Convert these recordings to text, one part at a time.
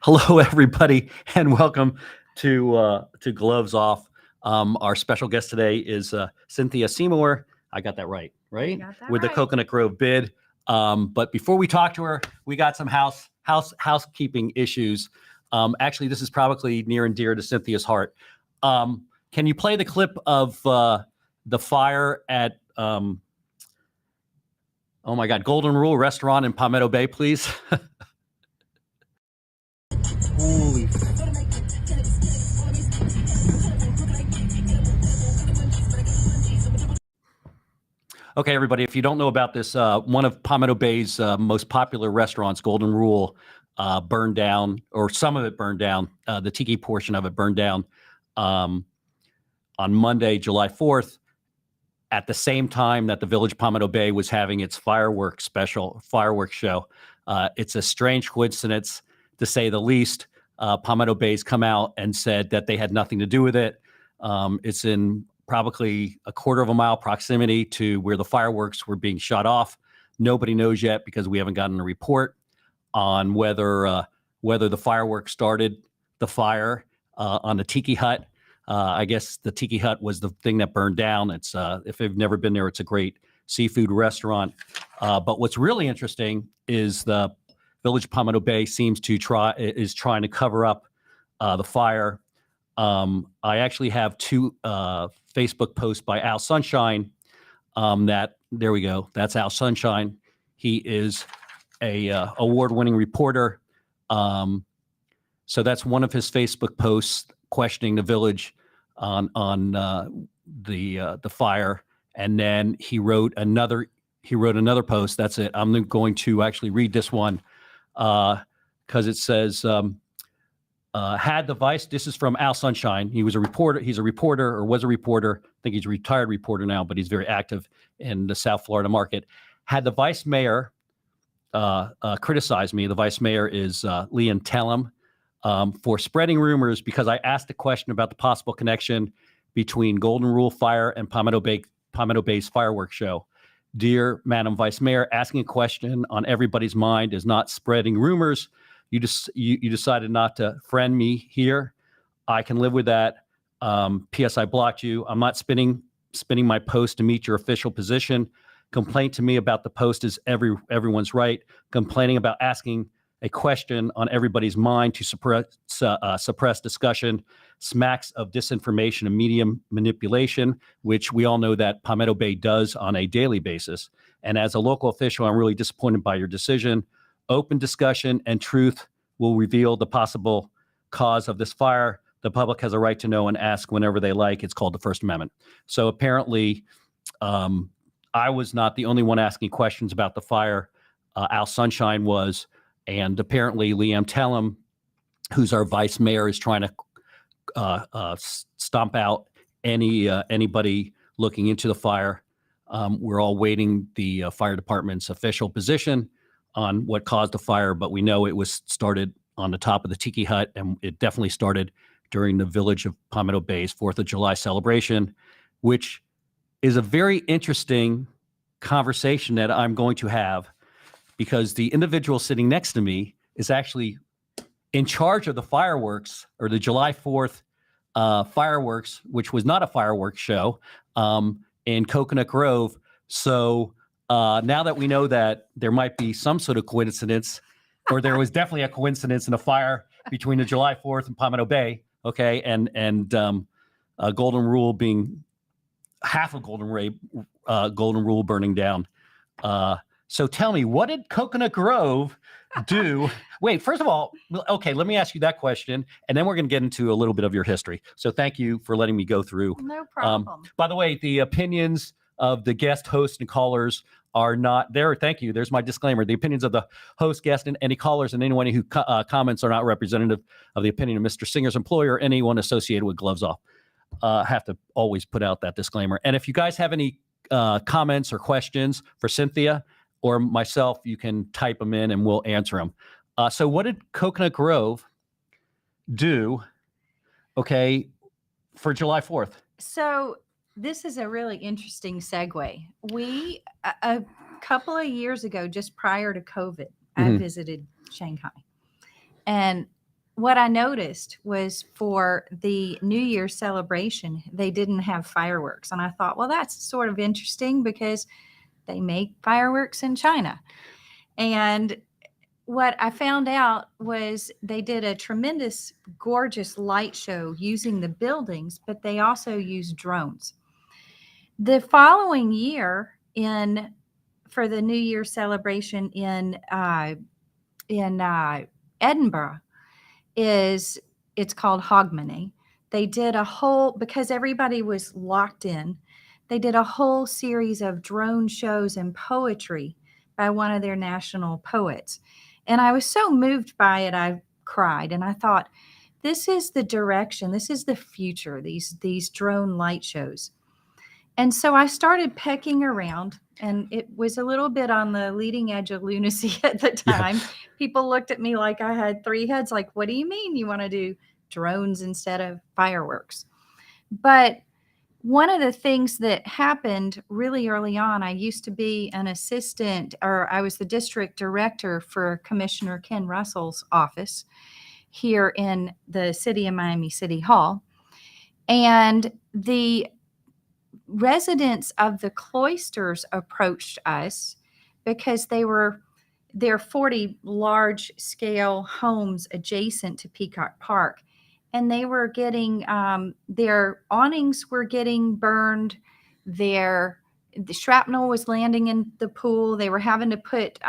Hello, everybody, and welcome to Gloves Off. Our special guest today is Cynthia Seymour. I got that right? Got that With the right. Coconut Grove bid. But before we talk to her, we got some housekeeping issues. Actually, this is probably near and dear to Cynthia's heart. Can you play the clip of the fire at oh my God, Golden Rule Restaurant in Palmetto Bay, please? Holy. Okay, everybody, if you don't know about this, one of Palmetto Bay's most popular restaurants, Golden Rule, burned down, or some of it burned down. The tiki portion of it burned down on Monday, July 4th, at the same time that the Village of Palmetto Bay was having its fireworks show. It's a strange coincidence, to say the least. Palmetto Bay's come out and said that they had nothing to do with it. It's in probably a quarter of a mile proximity to where the fireworks were being shot off. Nobody knows yet because we haven't gotten a report on whether the fireworks started the fire on the Tiki Hut. I guess the Tiki Hut was the thing that burned down. It's if you've never been there, it's a great seafood restaurant. But what's really interesting is the Village of Palmetto Bay is trying to cover up the fire. I actually have two Facebook posts by Al Sunshine. There we go. That's Al Sunshine. He is a award-winning reporter. So that's one of his Facebook posts questioning the village on the fire, and then he wrote another post. That's it. I'm going to actually read this one because it says. Had the vice, this is from Al Sunshine. He was a reporter. He's a reporter, or was a reporter. I think he's a retired reporter now, but he's very active in the South Florida market. Had the vice mayor criticized me. The vice mayor is Liam Tellem for spreading rumors because I asked a question about the possible connection between Golden Rule Fire and Palmetto Bay's fireworks show. Dear Madam Vice Mayor, asking a question on everybody's mind is not spreading rumors. You decided not to friend me here. I can live with that. P.S. I blocked you. I'm not spinning my post to meet your official position. Complaint to me about the post is everyone's right. Complaining about asking a question on everybody's mind to suppress discussion smacks of disinformation and media manipulation, which we all know that Palmetto Bay does on a daily basis. And as a local official, I'm really disappointed by your decision. Open discussion and truth will reveal the possible cause of this fire. The public has a right to know and ask whenever they like. It's called the First Amendment. So apparently, I was not the only one asking questions about the fire. Al Sunshine was, and apparently Liam Tellem, who's our vice mayor, is trying to stomp out anybody looking into the fire. We're all waiting the fire department's official position on what caused the fire, but we know it was started on the top of the Tiki Hut, and it definitely started during the Village of Palmetto Bay's 4th of July celebration, which is a very interesting conversation that I'm going to have because the individual sitting next to me is actually in charge of the fireworks, or the July 4th fireworks, which was not a fireworks show, in Coconut Grove. So now that we know that there might be some sort of coincidence, or there was definitely a coincidence in a fire between the July 4th and Palmetto Bay, okay, and Golden Rule being half of Golden Rule burning down. So tell me, what did Coconut Grove do? Wait, first of all, okay, let me ask you that question, and then we're going to get into a little bit of your history. So thank you for letting me go through. No problem. By the way, the opinions of the guest, host, and callers are not there. Thank you. There's my disclaimer. The opinions of the host, guest, and any callers and anyone who comments are not representative of the opinion of Mr. Singer's employer or anyone associated with Gloves Off. Have to always put out that disclaimer. And if you guys have any comments or questions for Cynthia or myself, you can type them in and we'll answer them. So what did Coconut Grove do, okay, for July 4th? So this is a really interesting segue. We, a couple of years ago, just prior to COVID, I visited Shanghai. And what I noticed was for the New Year celebration, they didn't have fireworks. And I thought, well, that's sort of interesting because they make fireworks in China. And what I found out was they did a tremendous, gorgeous light show using the buildings, but they also used drones. The following year, for the New Year celebration in Edinburgh, it's called Hogmanay. They did a whole, because everybody was locked in, they did a whole series of drone shows and poetry by one of their national poets. And I was so moved by it, I cried. And I thought, this is the direction, this is the future, these drone light shows. And so I started pecking around, and it was a little bit on the leading edge of lunacy at the time. Yeah. People looked at me like I had three heads, like, what do you mean you want to do drones instead of fireworks? But one of the things that happened really early on, I used to be an assistant, or I was the district director for Commissioner Ken Russell's office here in the city of Miami City Hall. And the residents of the cloisters approached us because there are 40 large scale homes adjacent to Peacock Park, and they were getting their awnings were getting burned, the shrapnel was landing in the pool, they were having to put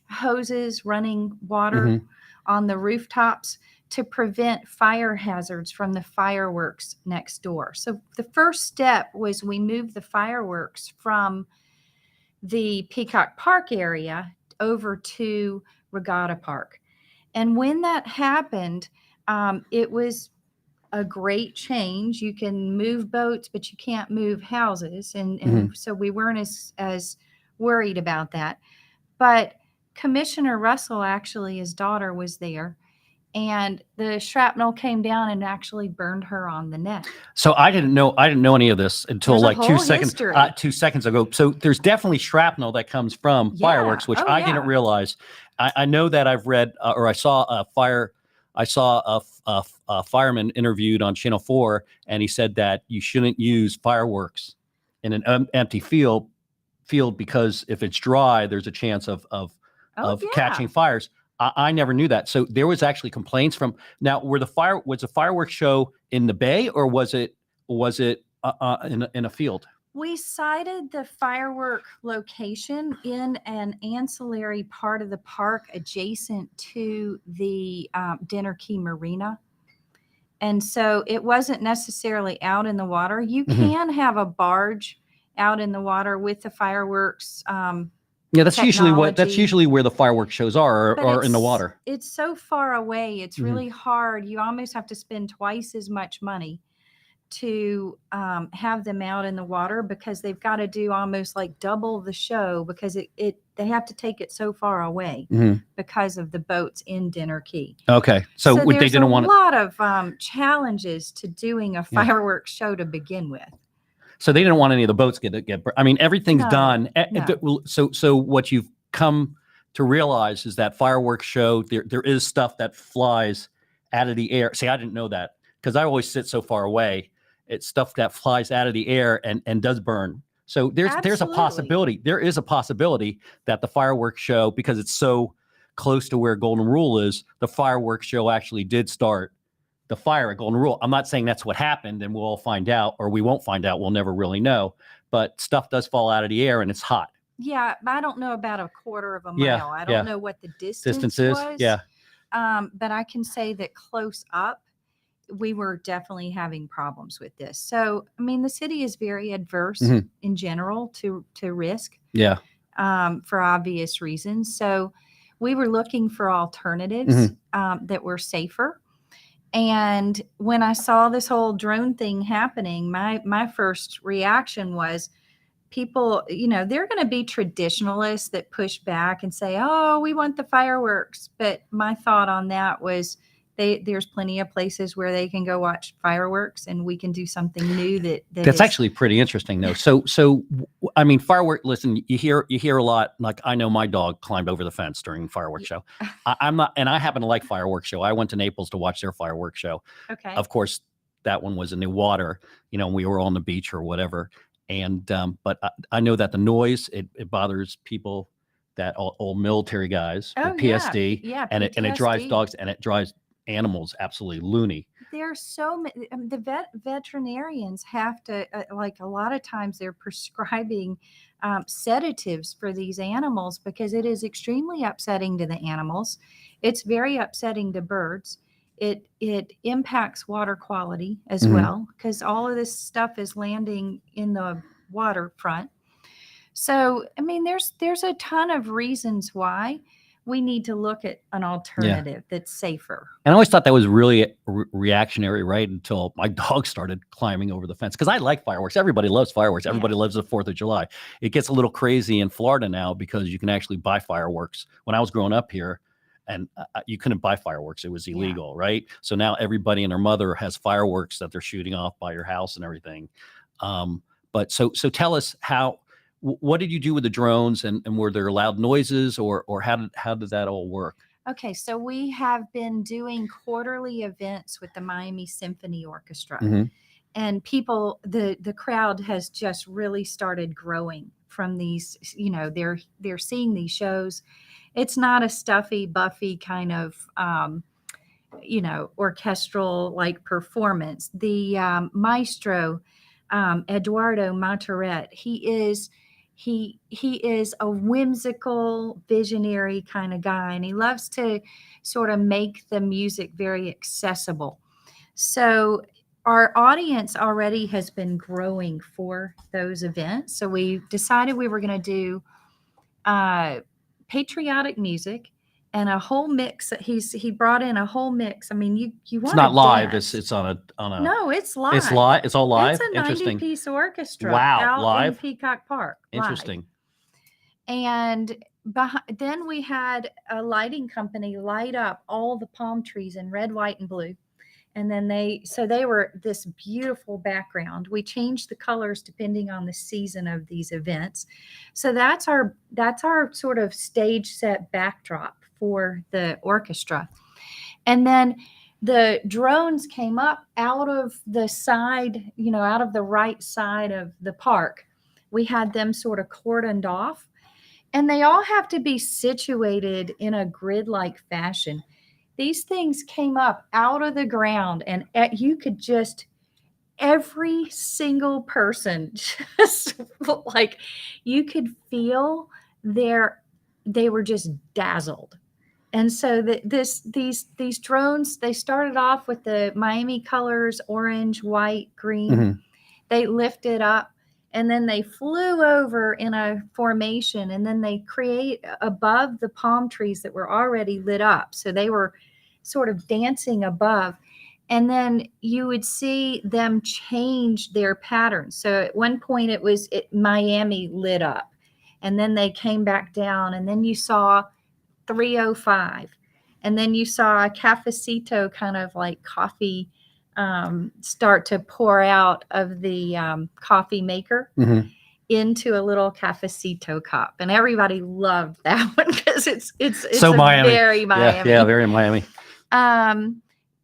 hoses running water Mhm. on the rooftops to prevent fire hazards from the fireworks next door. So the first step was we moved the fireworks from the Peacock Park area over to Regatta Park. And when that happened, it was a great change. You can move boats, but you can't move houses. And so we weren't as worried about that. But Commissioner Russell, actually, his daughter was there, and the shrapnel came down and actually burned her on the neck. So I didn't know any of this until There's a like whole history. 2 seconds ago. So there's definitely shrapnel that comes from Yeah. fireworks, which Oh, I yeah. didn't realize. I know that I've read or I saw a fireman interviewed on Channel 4, and he said that you shouldn't use fireworks in an empty field because if it's dry, there's a chance of Oh, yeah. catching fires. I never knew that. So there was actually complaints from. Now, was the fireworks show in the bay, or was it in a field? We cited the firework location in an ancillary part of the park adjacent to the Dinner Key Marina. And so it wasn't necessarily out in the water. You can have a barge out in the water with the fireworks. Yeah, that's usually technology. where the fireworks shows are, But or in the water. It's so far away. It's really hard. You almost have to spend twice as much money to have them out in the water, because they've got to do almost like double the show, because they have to take it so far away because of the boats in Dinner Key. Okay, so they there's didn't want a lot of challenges to doing a fireworks show to begin with. So they didn't want any of the boats get. I mean, everything's done. No. So what you've come to realize is that fireworks show there is stuff that flies out of the air. See, I didn't know that because I always sit so far away. It's stuff that flies out of the air and does burn. So there's a possibility. There is a possibility that the fireworks show, because it's so close to where Golden Rule is, the fireworks show actually did start the fire at Golden Rule. I'm not saying that's what happened, and we'll all find out, or we won't find out. We'll never really know. But stuff does fall out of the air, and it's hot. Yeah, I don't know about a quarter of a mile. I don't know what the distance is. was. Yeah. But I can say that close up, we were definitely having problems with this. So, I mean, the city is very adverse in general to risk. Yeah. For obvious reasons. So we were looking for alternatives that were safer. And when I saw this whole drone thing happening, my first reaction was, people, they're going to be traditionalists that push back and say, oh, we want the fireworks. But my thought on that was, there's plenty of places where they can go watch fireworks, and we can do something new that's That's actually pretty interesting, though. I mean, firework. Listen, you hear a lot. Like, I know my dog climbed over the fence during fireworks show. I'm not, and I happen to like fireworks show. I went to Naples to watch their fireworks show. Okay. Of course, that one was in the water. We were on the beach or whatever. And but I know that the noise it bothers people, that old military guys with PSD, yeah, and it drives PTSD. dogs, and it drives animals absolutely loony. There are so many. The veterinarians have to, like, a lot of times they're prescribing sedatives for these animals because it is extremely upsetting to the animals. It's very upsetting to birds. It impacts water quality as well, because all of this stuff is landing in the waterfront. So, I mean, there's a ton of reasons why we need to look at an alternative that's safer. And I always thought that was really reactionary, right? Until my dog started climbing over the fence. Because I like fireworks. Everybody loves fireworks. Everybody loves the 4th of July. It gets a little crazy in Florida now because you can actually buy fireworks. When I was growing up here, and you couldn't buy fireworks. It was illegal, right? So now everybody and their mother has fireworks that they're shooting off by your house and everything. But so tell us what did you do with the drones, and were there loud noises, or how did that all work? Okay, so we have been doing quarterly events with the Miami Symphony Orchestra, and people, the crowd has just really started growing from these. They're seeing these shows. It's not a stuffy, buffy kind of orchestral like performance. The maestro, Eduardo Monterret, he is a whimsical, visionary kind of guy, and he loves to sort of make the music very accessible. So our audience already has been growing for those events. So we decided we were going to do patriotic music and a whole mix. He brought in a whole mix. I mean, you want It's not live. It's on a. No, it's live. It's live. It's all live. It's a Interesting. 90-piece orchestra. Wow, out live in Peacock Park. Interesting. Live. And then we had a lighting company light up all the palm trees in red, white, and blue. And then they were this beautiful background. We changed the colors depending on the season of these events. So that's our sort of stage set backdrop for the orchestra. And then the drones came up out of the side, out of the right side of the park. We had them sort of cordoned off, and they all have to be situated in a grid-like fashion. These things came up out of the ground, and you could just, every single person, just like, you could feel they were just dazzled. And so these drones, they started off with the Miami colors, orange, white, green. They lifted up, and then they flew over in a formation, and then they create above the palm trees that were already lit up. So they were sort of dancing above, and then you would see them change their patterns. So at one point Miami lit up, and then they came back down, and then you saw 305, and then you saw a cafecito, kind of like coffee, start to pour out of the coffee maker into a little cafecito cup, and everybody loved that one because it's so Miami. Very Miami. Yeah, very Miami.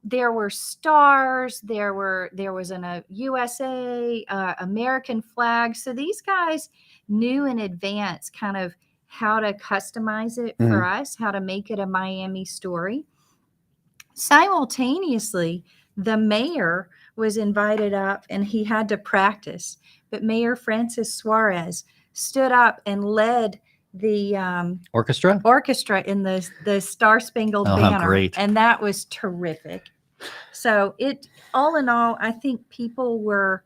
There were stars. There was a USA American flag. So these guys knew in advance kind of how to customize it for us, how to make it a Miami story. Simultaneously, the mayor was invited up, and he had to practice. But Mayor Francis Suarez stood up and led the orchestra in the Star Spangled Banner. Great. And that was terrific. So all in all, I think people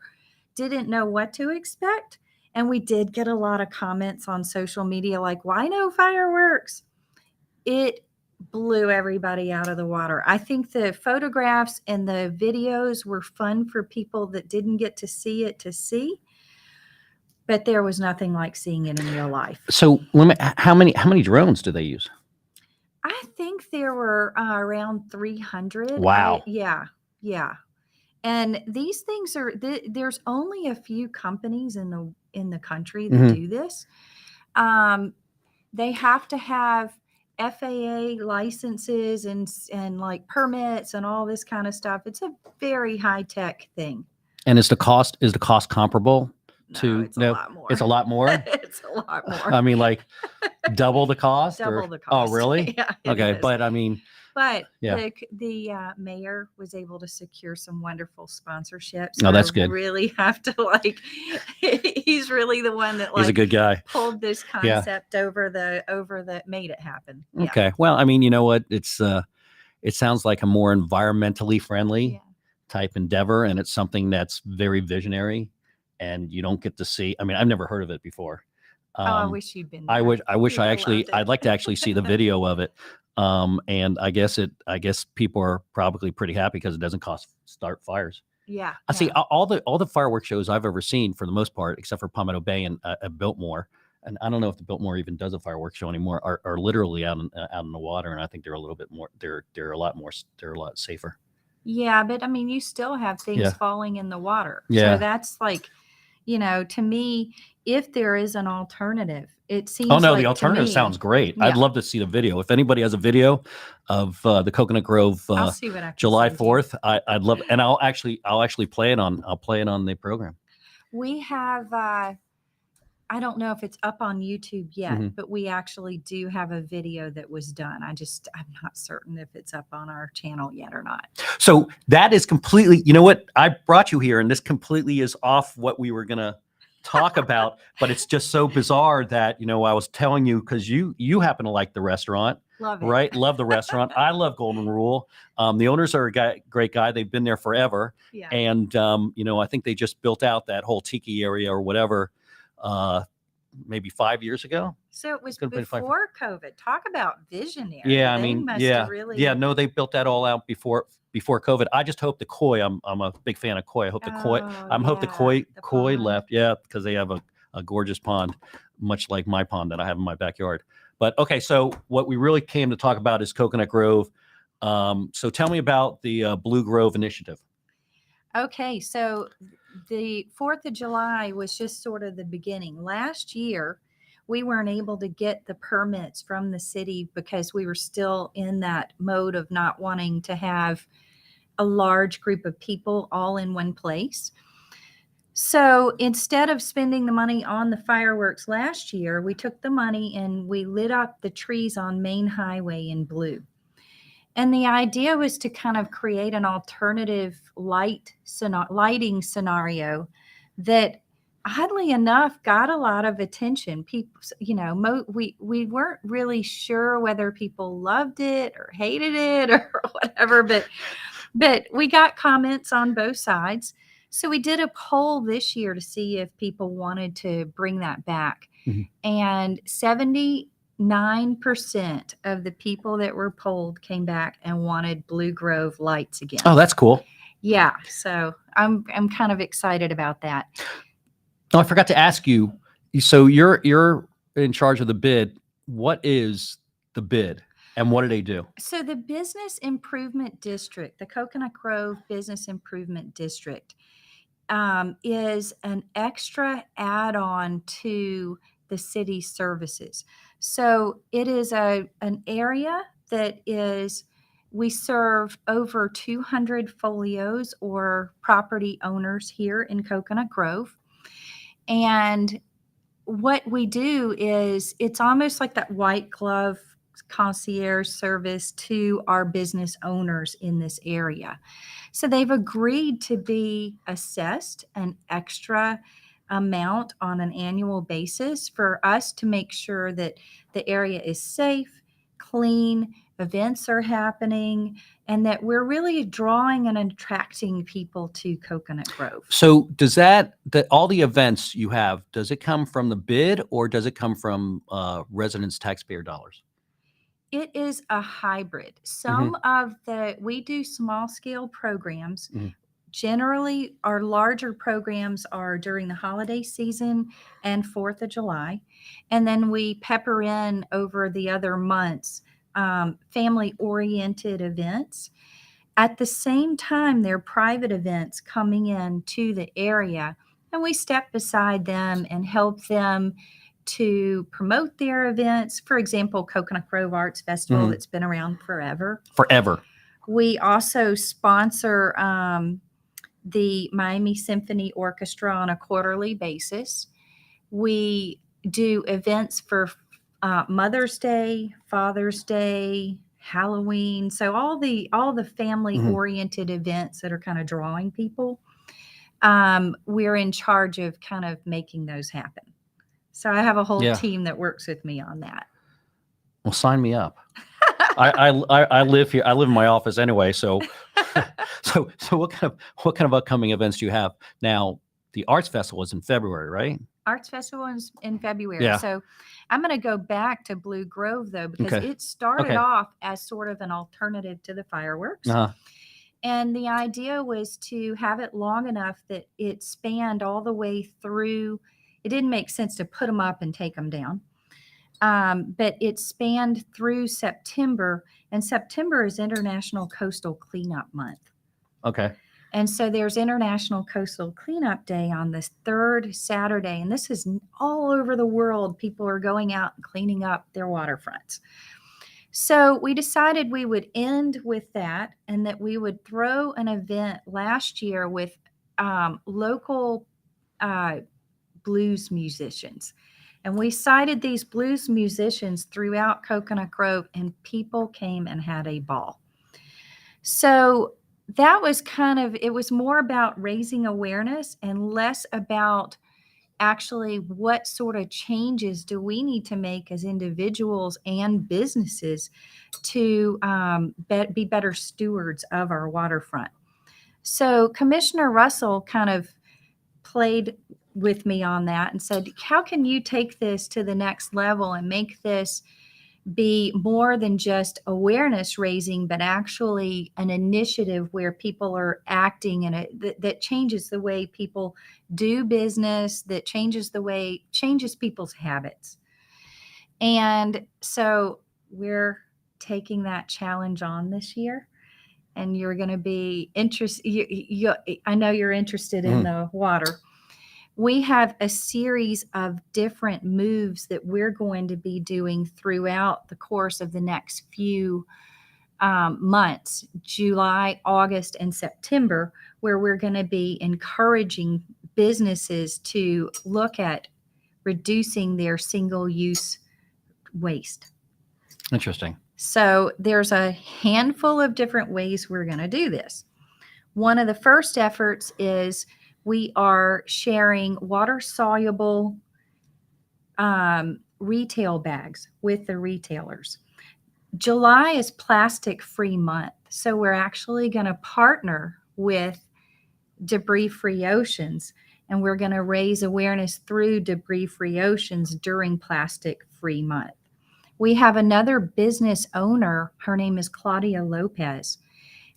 didn't know what to expect. And we did get a lot of comments on social media like, why no fireworks? It blew everybody out of the water. I think the photographs and the videos were fun for people that didn't get to see it to see, but there was nothing like seeing it in real life. So how many drones do they use? I think there were around 300. Wow. Yeah, yeah. And these things are there's only a few companies in the country that Hmm. do this. Um, they have to have FAA licenses and like permits and all this kind of stuff. It's a very high tech thing. And is the cost comparable No, to it's a no? lot more. It's a lot more. It's a lot more. I mean, like double the cost, or Double the oh, cost. really? Yeah, it Okay, is. but I mean, But yeah. the mayor was able to secure some wonderful sponsorships. Oh, So I that's good. really have to like. He's really the one that He's a like good guy. pulled this Yeah. concept over the made it happen. Yeah. Okay. Well, I mean, you know what? It sounds like a more environmentally friendly Yeah. type endeavor, and it's something that's very visionary, and you don't get to see. I mean, I've never heard of it before. Oh, I wish you'd been I there. wish. I wish. You'd have loved it. I'd like to actually see the video of it. And I guess people are probably pretty happy because it doesn't cost start fires. Yeah. I see No. all the fireworks shows I've ever seen, for the most part, except for Palmetto Bay and Biltmore. And I don't know if the Biltmore even does a fireworks show anymore. Are literally out in the water, and I think they're a little bit more. They're a lot more. They're a lot safer. Yeah, but I mean, you still have things Yeah. falling in the water. Yeah. So that's like, to me, if there is an alternative, it seems Oh no, like the to alternative me, sounds great. yeah. I'd love to see the video. If anybody has a video of the Coconut Grove I'll see what I can July send you. 4th, I'd love, and I'll actually play it on. I'll play it on the program. We have I don't know if it's up on YouTube yet, Mhm. but we actually do have a video that was done. I'm not certain if it's up on our channel yet or not. So that is completely, you know what? I brought you here, and this completely is off what we were gonna talk about, but it's just so bizarre that, I was telling you, because you happen to like the restaurant, Love it. right? Love the restaurant. I love Golden Rule. The owners are great guy. They've been there forever. Yeah. And I think they just built out that whole tiki area or whatever, maybe 5 years ago. So it was Could've been before COVID. Talk about visionary. Yeah, I They mean, must yeah, have really. yeah. No, they built that all out before COVID. I just hope the koi. I'm a big fan of koi. I hope the koi. Oh, I hope the yeah, the koi pond. left. Yeah, because they have a gorgeous pond, much like my pond that I have in my backyard. But okay, so what we really came to talk about is Coconut Grove. So tell me about the Blue Grove initiative. Okay, so the 4th of July was just sort of the beginning. Last year, we weren't able to get the permits from the city because we were still in that mode of not wanting to have a large group of people all in one place. So instead of spending the money on the fireworks last year, we took the money and we lit up the trees on Main Highway in blue. And the idea was to kind of create an alternative lighting scenario that, oddly enough, got a lot of attention. People, we weren't really sure whether people loved it or hated it or whatever, but we got comments on both sides. So we did a poll this year to see if people wanted to bring that back. Mhm. And 79% of the people that were polled came back and wanted Blue Grove lights again. Oh, that's cool. Yeah, so I'm kind of excited about that. Oh, I forgot to ask you. So you're in charge of the bid. What is the bid, and what do they do? So the Business Improvement District, the Coconut Grove Business Improvement District, is an extra add-on to the city services. So it is an area that we serve over 200 folios or property owners here in Coconut Grove. And what we do is it's almost like that white glove concierge service to our business owners in this area. So they've agreed to be assessed an extra amount on an annual basis for us to make sure that the area is safe, clean, events are happening, and that we're really drawing and attracting people to Coconut Grove. So does all the events you have, does it come from the bid, or does it come from residents' taxpayer dollars? It is a hybrid. Some of we do small scale programs. Mhm. Generally, our larger programs are during the holiday season and 4th of July. And then we pepper in over the other months family-oriented events. At the same time, there are private events coming in to the area, and we step beside them and help them to promote their events. For example, Coconut Grove Arts Festival, that's been around forever. Forever. We also sponsor the Miami Symphony Orchestra on a quarterly basis. We do events for Mother's Day, Father's Day, Halloween. So all the family-oriented events that are kind of drawing people, we're in charge of kind of making those happen. So I have a whole team that works with me on that. Well, sign me up. I live here. I live in my office anyway. So, so what kind of upcoming events do you have now? The Arts Festival is in February, right? Arts Festival is in February. Yeah. So I'm going to go back to Blue Grove though, because it started off as sort of an alternative to the fireworks. And the idea was to have it long enough that it spanned all the way through. It didn't make sense to put them up and take them down. But it spanned through September, and September is International Coastal Cleanup Month. Okay. And so there's International Coastal Cleanup Day on this third Saturday, and this is all over the world. People are going out and cleaning up their waterfronts. So we decided we would end with that, and that we would throw an event last year with local blues musicians. And we cited these blues musicians throughout Coconut Grove, and people came and had a ball. So that was it was more about raising awareness and less about actually what sort of changes do we need to make as individuals and businesses to be better stewards of our waterfront. So Commissioner Russell kind of played with me on that and said, how can you take this to the next level and make this be more than just awareness raising, but actually an initiative where people are acting and that changes the way people do business, that changes people's habits. And so we're taking that challenge on this year, and you're going to be interested. I know you're interested in the water. We have a series of different moves that we're going to be doing throughout the course of the next few months, July, August, and September, where we're going to be encouraging businesses to look at reducing their single-use waste. Interesting. So there's a handful of different ways we're going to do this. One of the first efforts is we are sharing water-soluble retail bags with the retailers. July is plastic-free month, so we're actually going to partner with Debris-Free Oceans, and we're going to raise awareness through Debris-Free Oceans during Plastic-Free Month. We have another business owner. Her name is Claudia Lopez,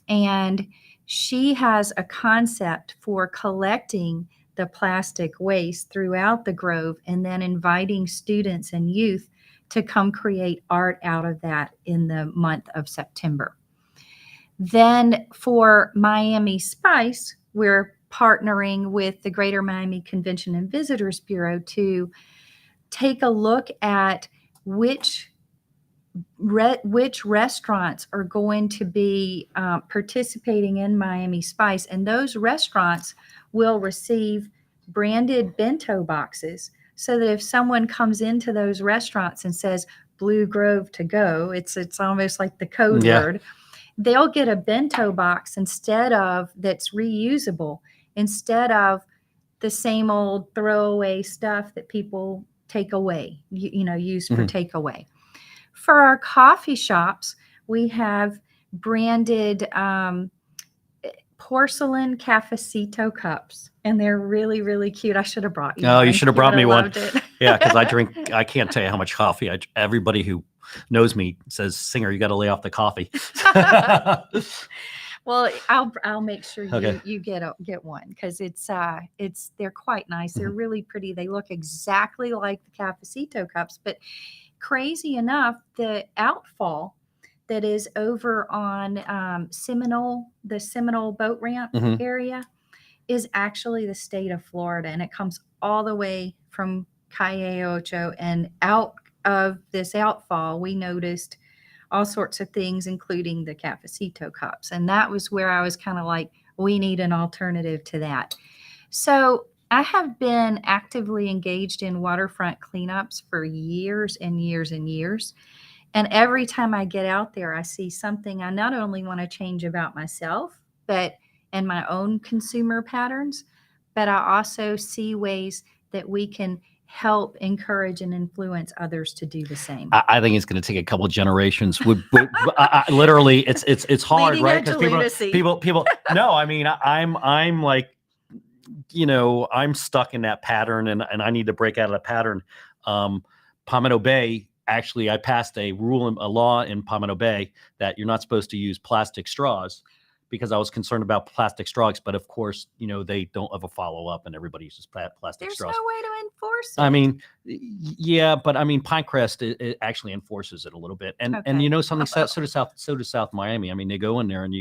and she has a concept for collecting the plastic waste throughout the Grove and then inviting students and youth to come create art out of that in the month of September. Then for Miami Spice, we're partnering with the Greater Miami Convention and Visitors Bureau to take a look at which restaurants are going to be participating in Miami Spice, and those restaurants will receive branded bento boxes, so that if someone comes into those restaurants and says Blue Grove to go, it's almost like the code word, they'll get a bento box that's reusable, instead of the same old throwaway stuff that people take away, use for takeaway. For our coffee shops, we have branded porcelain cafecito cups, and they're really, really cute. I should have brought you one. Oh, you should have brought me one. Yeah, because I can't tell you how much coffee. Everybody who knows me says, Singer, you got to lay off the coffee. Well, I'll make sure you get one, because they're quite nice. They're really pretty. They look exactly like the cafecito cups, but crazy enough, the outfall that is over on Seminole, the Seminole boat ramp Mhm. area, is actually the state of Florida, and it comes all the way from Calle Ocho. And out of this outfall, we noticed all sorts of things, including the cafecito cups. And that was where I was kind of like, we need an alternative to that. So I have been actively engaged in waterfront cleanups for years and years and years. And every time I get out there, I see something I not only want to change about myself, but and my own consumer patterns, but I also see ways that we can help encourage and influence others to do the same. I think it's going to take a couple of generations. Literally, it's hard, Leading right? edge Because lunacy. people. No, I mean, I'm like, I'm stuck in that pattern, and I need to break out of the pattern. Palmetto Bay. Actually, I passed a law in Palmetto Bay that you're not supposed to use plastic straws, because I was concerned about plastic straws. But of course, they don't have a follow up, and everybody uses plastic There's straws. no way to enforce it. I mean, yeah, but I mean, Pinecrest it actually enforces it a little bit, and Okay. something. So does South Miami. I mean, they go in there, and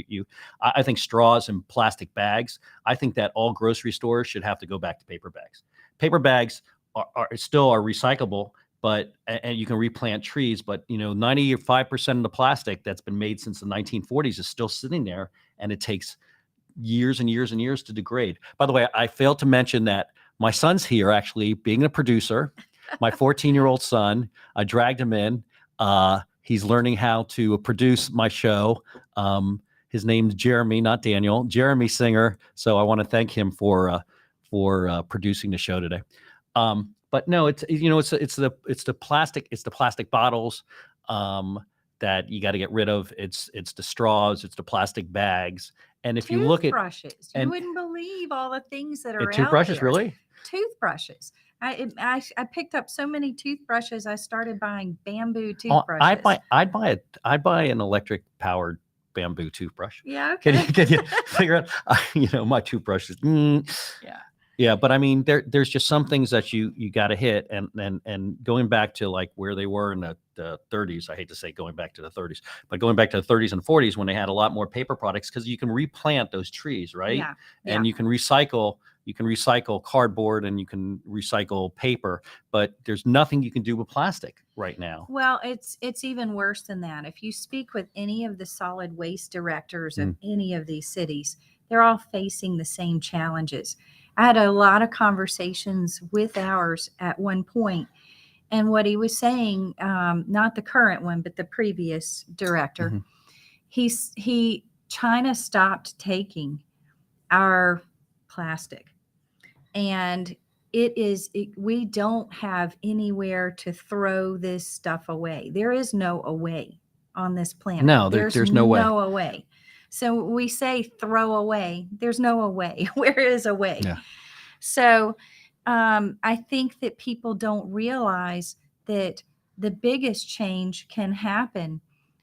I think straws and plastic bags. I think that all grocery stores should have to go back to paper bags. Paper bags are still recyclable, but and you can replant trees, but 95% of the plastic that's been made since the 1940s is still sitting there, and it takes years and years and years to degrade. By the way, I failed to mention that my son's here, actually, being a producer. My 14-year-old son, I dragged him in. He's learning how to produce my show. His name's Jeremy, not Daniel. Jeremy Singer. So I want to thank him for producing the show today. But no, it's the plastic bottles that you got to get rid of. It's the straws. It's the plastic bags. And if you look at toothbrushes, you wouldn't believe all the things that are out toothbrushes, there. really? Toothbrushes. I picked up so many toothbrushes. I started buying bamboo toothbrushes. I'd buy an electric powered bamboo toothbrush. Yeah. Okay. Can you figure out? My toothbrush is. Yeah. Yeah, but I mean, there's just some things that you got to hit, and going back to like where they were in the 30s. I hate to say going back to the 30s, but going back to the 30s and 40s when they had a lot more paper products, because you can replant those trees, right? Yeah. And you can recycle cardboard, and you can recycle paper, but there's nothing you can do with plastic right now. Well, it's even worse than that. If you speak with any of the solid waste directors of any of these cities, they're all facing the same challenges. I had a lot of conversations with ours at one point, and what he was saying, not the current one, but the previous director, China stopped taking our plastic, and we don't have anywhere to throw this stuff away. There is no away on this planet. No, there's no way. No away. So we say throw away. There's no away. Where is away? Yeah. So I think that people don't realize that the biggest change can happen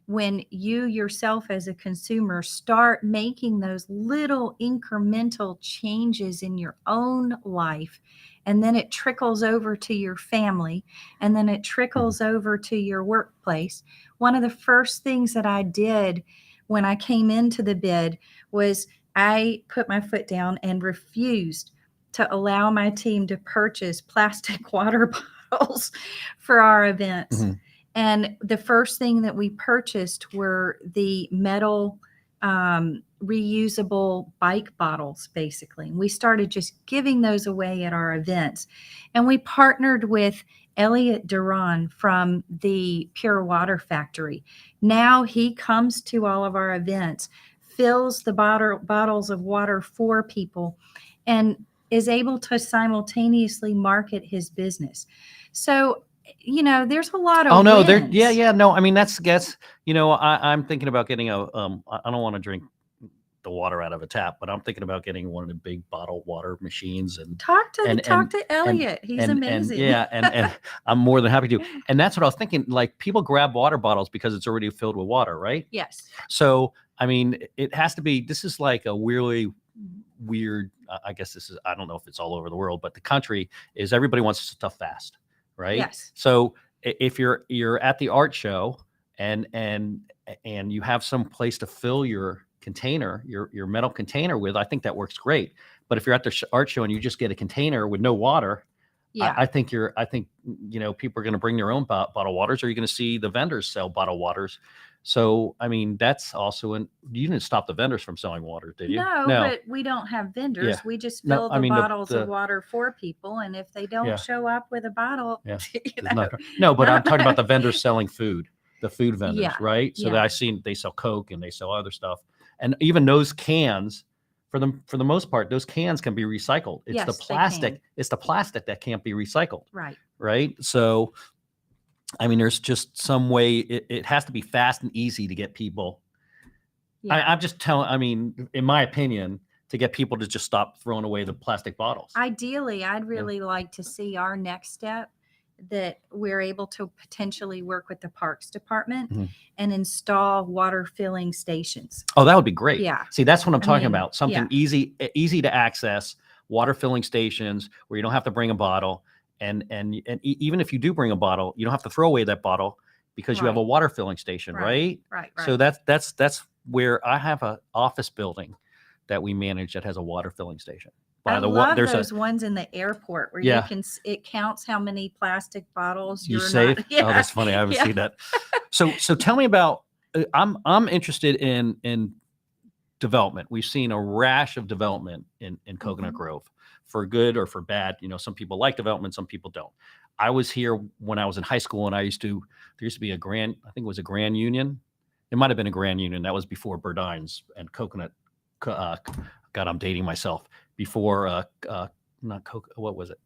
when you yourself as a consumer start making those little incremental changes in your own life, and then it trickles over to your family, and then it trickles over to your workplace. One of the first things that I did when I came into the bid was I put my foot down and refused to allow my team to purchase plastic water bottles for our events. And the first thing that we purchased were the metal reusable bike bottles, basically. And we started just giving those away at our events. And we partnered with Elliot Duran from the Pure Water Factory. Now he comes to all of our events, fills the bottles of water for people, and is able to simultaneously market his business. So, there's a lot of wins. No, I mean, that's I'm thinking about getting I don't want to drink the water out of a tap, but I'm thinking about getting one of the big bottled water machines and talk to Elliot. He's amazing. And I'm more than happy to. And that's what I was thinking. Like, people grab water bottles because it's already filled with water, right? Yes. So, I mean, it has to be. This is like a really weird. I guess I don't know if it's all over the world, but the country is everybody wants stuff fast, right? Yes. So if you're at the art show and and you have some place to fill your container, your metal container with, I think that works great. But if you're at the art show and you just get a container with no water, Yeah. I think people are going to bring their own bottled waters, or you're going to see the vendors sell bottled waters. So, I mean, that's also you didn't stop the vendors from selling water, did you? No, but we don't have vendors. Yeah. We just No, fill I the mean, bottles of water for people. And if they don't Yeah. show up with a bottle, Yeah. you There's know, no, but I'm talking about the vendors selling food, the food vendors, Yeah, right? So that yeah. I've seen they sell Coke and they sell other stuff. And even those cans, for the most part, those cans can be recycled. It's the Yes, they plastic. can. It's the plastic that can't be recycled, Right. right? So, I mean, there's just some way it has to be fast and easy to get people. Yeah. I'm just telling. I mean, in my opinion, to get people to just stop throwing away the plastic bottles. Ideally, I'd really like to see our next step that we're able to potentially work with the parks department Mhm. and install water filling stations. Oh, that would be great. Yeah. See, that's what I'm talking mean, about. Something easy to access, water filling stations where you don't have to bring a bottle. And even if you do bring a bottle, you don't have to throw away that bottle because you have a Right. water filling station, right? Right. So that's where I have an office building that we manage that has a water filling station. I By the love there's those ones in the airport where Yeah. you can, it counts how many plastic bottles you you're save. not. Yeah. Oh, that's funny. I haven't Yeah. seen that. So tell me about. I'm interested in development. We've seen a rash of development in Coconut Mhm. Grove, for good or for bad. You know, some people like development, some people don't. I was here when I was in high school, and there used to be I think it was a Grand Union. It might have been a Grand Union. That was before Burdines and Coconut. God, I'm dating myself. Before not Coke. What was it?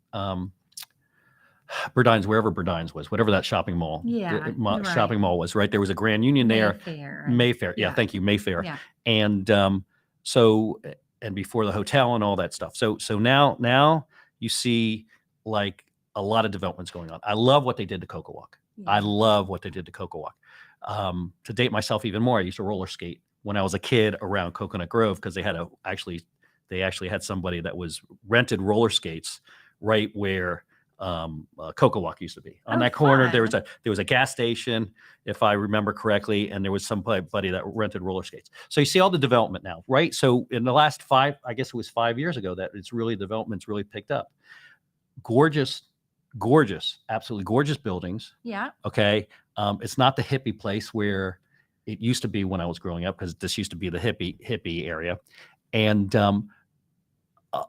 Burdines, wherever Burdines was, whatever that shopping mall, Yeah, you're shopping right. mall was, right? There was a Grand Union there. Mayfair. Mayfair. Yeah, yeah. thank you, Mayfair. Yeah. And so, and before the hotel and all that stuff. So now you see like a lot of developments going on. I love what they did to Cocoa Walk. I Yeah. love what they did to Cocoa Walk. To date myself even more, I used to roller skate when I was a kid around Coconut Grove because they actually had somebody that was rented roller skates right where Cocoa Walk used to be. On Oh, that corner, there fun. was a gas station, if I remember correctly, and there was somebody that rented roller skates. So you see all the development now, right? So in the last I guess it was 5 years ago that development's really picked up. Gorgeous, absolutely gorgeous buildings. Yeah. Okay, it's not the hippie place where it used to be when I was growing up, because this used to be the hippie area, and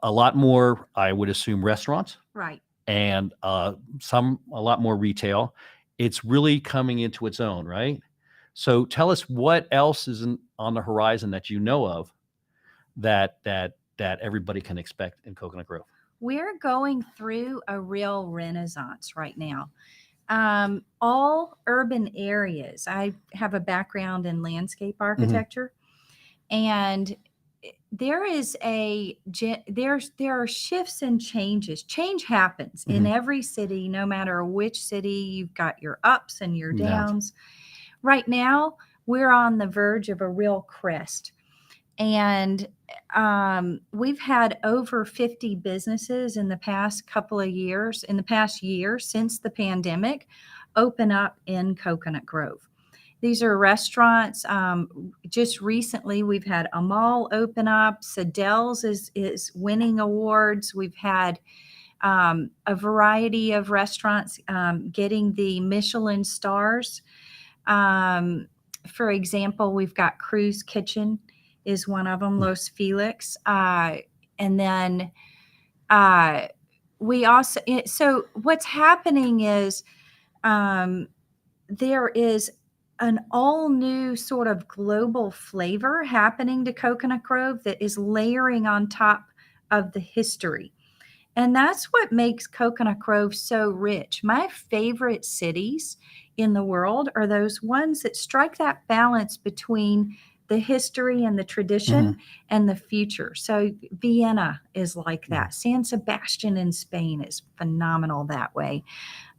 a lot more, I would assume, restaurants. Right. And a lot more retail. It's really coming into its own, right? So tell us what else is on the horizon that you know of that everybody can expect in Coconut Grove. We're going through a real renaissance right now. All urban areas. I have a background in landscape architecture, and there are shifts and changes. Change happens in every city, no matter which city. You've got your ups and your downs. Right now, we're on the verge of a real crest. And we've had over 50 businesses in the past couple of years, in the past year since the pandemic, open up in Coconut Grove. These are restaurants. Just recently, we've had a mall open up. Sadel's is winning awards. We've had a variety of restaurants getting the Michelin stars. For example, we've got Cruise Kitchen is one of them, Los Felix. And then we also, so what's happening is there is an all new sort of global flavor happening to Coconut Grove that is layering on top of the history. And that's what makes Coconut Grove so rich. My favorite cities in the world are those ones that strike that balance between the history and the tradition and the future. So Vienna is like that. San Sebastian in Spain is phenomenal that way.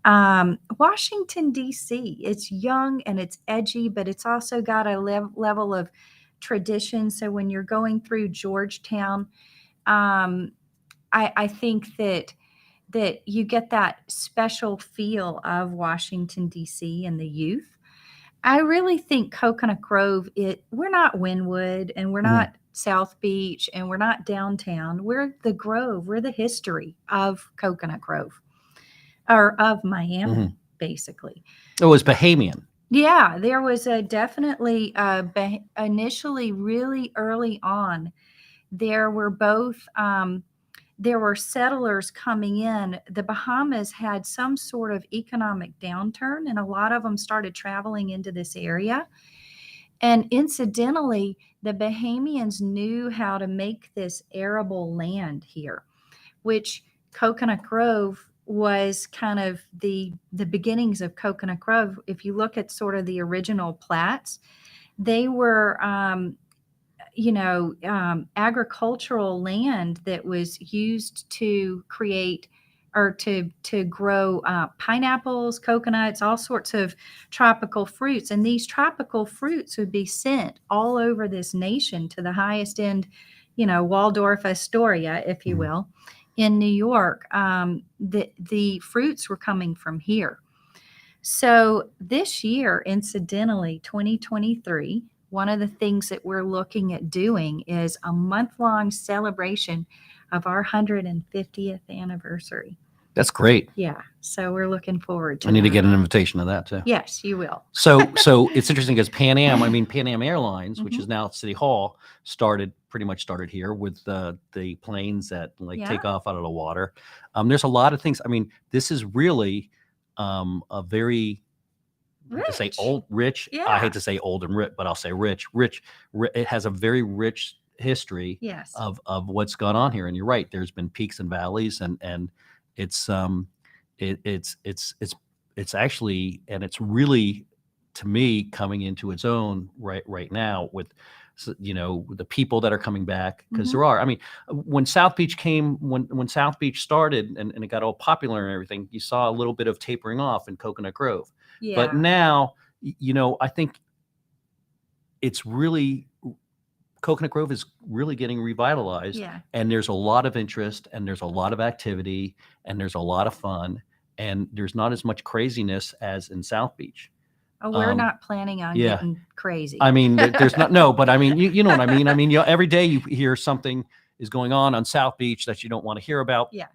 Washington, D.C., it's young and it's edgy, but it's also got a level of tradition. So when you're going through Georgetown, I think that you get that special feel of Washington, D.C. and the youth. I really think Coconut Grove, we're not Wynwood and we're not South Beach and we're not downtown. We're the Grove. We're the history of Coconut Grove or of Miami, basically. It was Bahamian. Yeah, there was definitely initially really early on. There were there were settlers coming in. The Bahamas had some sort of economic downturn, and a lot of them started traveling into this area. And incidentally, the Bahamians knew how to make this arable land here, which Coconut Grove was kind of the beginnings of Coconut Grove. If you look at sort of the original plats, they were agricultural land that was used to create or to grow pineapples, coconuts, all sorts of tropical fruits. And these tropical fruits would be sent all over this nation to the highest end, Waldorf Astoria, if you will, in New York. The fruits were coming from here. So this year, incidentally, 2023, one of the things that we're looking at doing is a month-long celebration of our 150th anniversary. That's great. Yeah. So we're looking forward to I need to that. get an invitation to that too. Yes, you will. So it's interesting because Pan Am Airlines, which is now at City Hall, pretty much started here with the planes that take off out of the water. There's a lot of things. I mean, this is really a very to say rich. Yeah. I hate to say old and rich, but I'll say rich. It has a very rich history of what's gone on here. And you're right. There's been peaks and valleys, and it's actually, and it's really, to me, coming into its own right now with the people that are coming back, because there are. I mean, when South Beach started and it got all popular and everything, you saw a little bit of tapering off in Coconut Grove. Yeah. But now, I think it's really, Coconut Grove is really getting revitalized. Yeah. And there's a lot of interest and there's a lot of activity and there's a lot of fun and there's not as much craziness as in South Beach. Oh, we're not planning on getting crazy. I mean, there's but I mean, you know what I mean? I mean, every day you hear something is going on South Beach that you don't want to hear about. Yeah.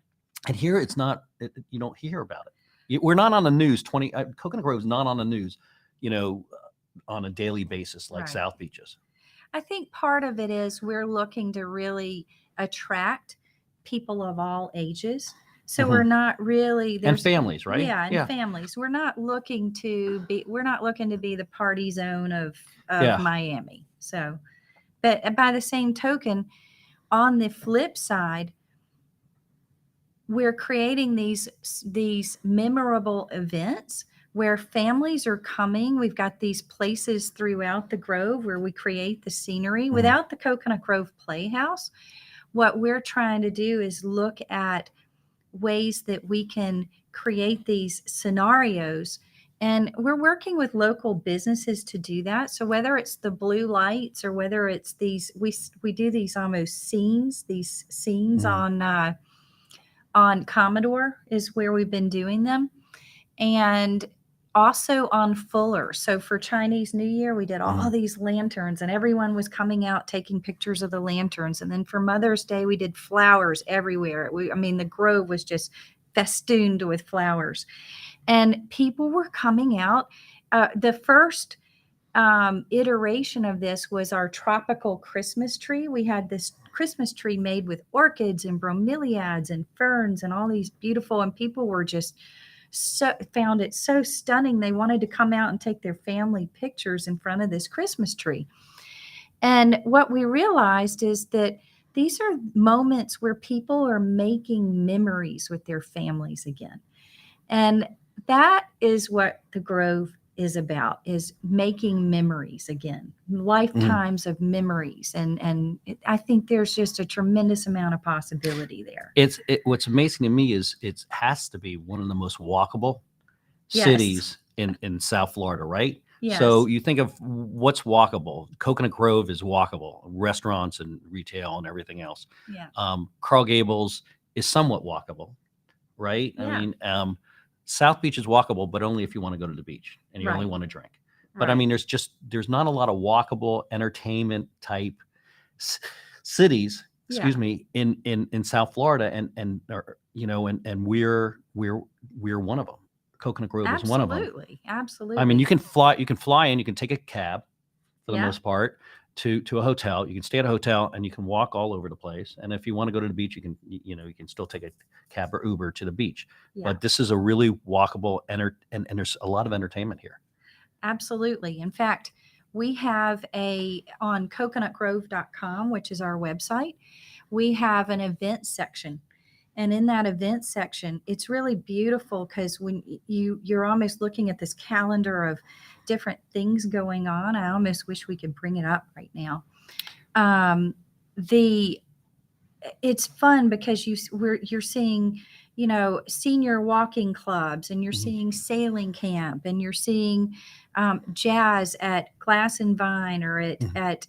And here it's not, you don't hear about it. We're not on the news. Coconut Grove is not on the news, on a daily basis like South Beach is. I think part of it is we're looking to really attract people of all ages. So we're not really and families, right? Yeah, and families. We're not looking to be the party zone of Miami. So, but by the same token, on the flip side, we're creating these memorable events where families are coming. We've got these places throughout the Grove where we create the scenery. Without the Coconut Grove Playhouse, what we're trying to do is look at ways that we can create these scenarios, and we're working with local businesses to do that. So whether it's the blue lights or whether it's we do these almost scenes, on Commodore is where we've been doing them, and also on Fuller. So for Chinese New Year, we did all these lanterns and everyone was coming out taking pictures of the lanterns. And then for Mother's Day, we did flowers everywhere. The Grove was just festooned with flowers and people were coming out. The first iteration of this was our tropical Christmas tree. We had this Christmas tree made with orchids and bromeliads and ferns and all these beautiful, and people were just found it so stunning. They wanted to come out and take their family pictures in front of this Christmas tree. And what we realized is that these are moments where people are making memories with their families again. And that is what the Grove is about, is making memories again, lifetimes of memories. And I think there's just a tremendous amount of possibility there. What's amazing to me is it has to be one of the most walkable cities in South Florida, right? Yes. So you think of what's walkable. Coconut Grove is walkable, restaurants and retail and everything else. Yeah. Coral Gables is somewhat walkable, right? Yeah. I mean, South Beach is walkable, but only if you want to go to the beach and you only want to drink. But I mean, there's not a lot of walkable entertainment type cities, excuse me, in South Florida, and we're one of them. Coconut Grove is one of them. Absolutely. I mean, you can fly in, you can take a cab for the most part to a hotel. You can stay at a hotel and you can walk all over the place. And if you want to go to the beach, you can still take a cab or Uber to the beach. But this is a really walkable and there's a lot of entertainment here. Absolutely. In fact, we have on coconutgrove.com, which is our website, we have an event section. And in that event section, it's really beautiful because when you're almost looking at this calendar of different things going on. I almost wish we could bring it up right now. It's fun because you're seeing, senior walking clubs, and you're seeing sailing camp, and you're seeing jazz at Glass and Vine, or at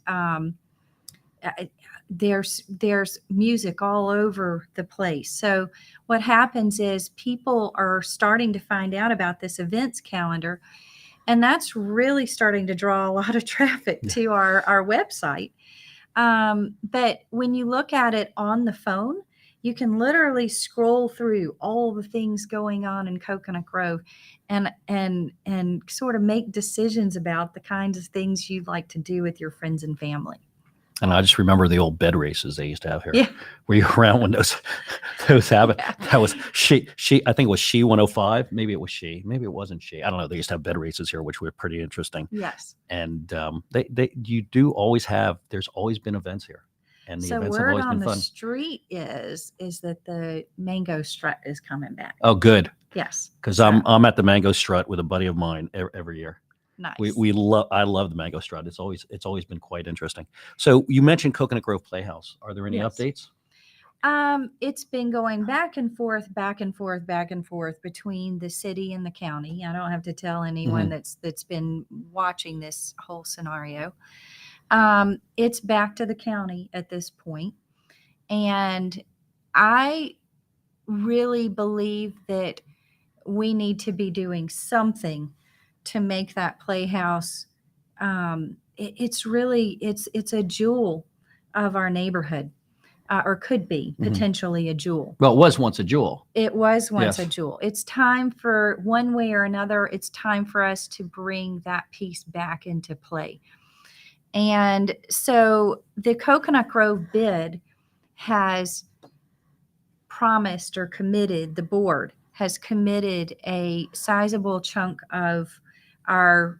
there's music all over the place. So what happens is people are starting to find out about this events calendar, and that's really starting to draw a lot of traffic to our website. But when you look at it on the phone, you can literally scroll through all the things going on in Coconut Grove and sort of make decisions about the kinds of things you'd like to do with your friends and family. And I just remember the old bed races they used to have here. Yeah. Were you around when those happened? Yeah. That was she. I think it was She 105. Maybe it was She. Maybe it wasn't She. I don't know. They used to have bed races here, which were pretty interesting. Yes. And you do always have. There's always been events here, and the events have always been fun. Word on the street is that the Mango Strut is coming back. Oh, good. Yes. Because I'm at the Mango Strut with a buddy of mine every year. Nice. I love the Mango Strut. It's always been quite interesting. So you mentioned Coconut Grove Playhouse. Are there any updates? It's been going back and forth between the city and the county. I don't have to tell anyone that's been watching this whole scenario. It's back to the county at this point, and I really believe that we need to be doing something to make that playhouse. It's a jewel of our neighborhood, or could be potentially a jewel. Well, it was once a jewel. It was once a jewel. It's time for, one way or another, it's time for us to bring that piece back into play. And so the Coconut Grove bid has promised or committed, the board has committed a sizable chunk of our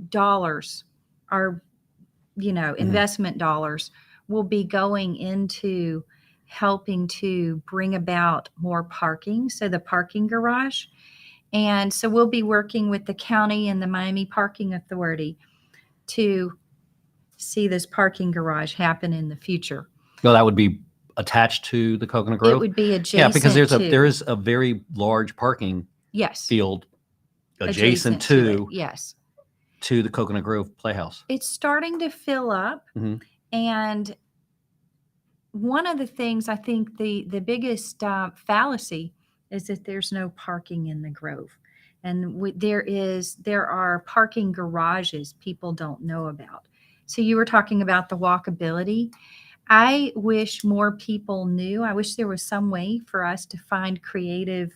dollars, our investment dollars will be going into helping to bring about more parking. So the parking garage. And so we'll be working with the county and the Miami Parking Authority to see this parking garage happen in the future. Well, that would be attached to the Coconut Grove? It would be adjacent. Yeah, because there is a very large parking field adjacent to the Coconut Grove Playhouse. It's starting to fill up. And one of the things, I think the biggest fallacy is that there's no parking in the Grove. And there are parking garages people don't know about. So you were talking about the walkability. I wish more people knew. I wish there was some way for us to find creative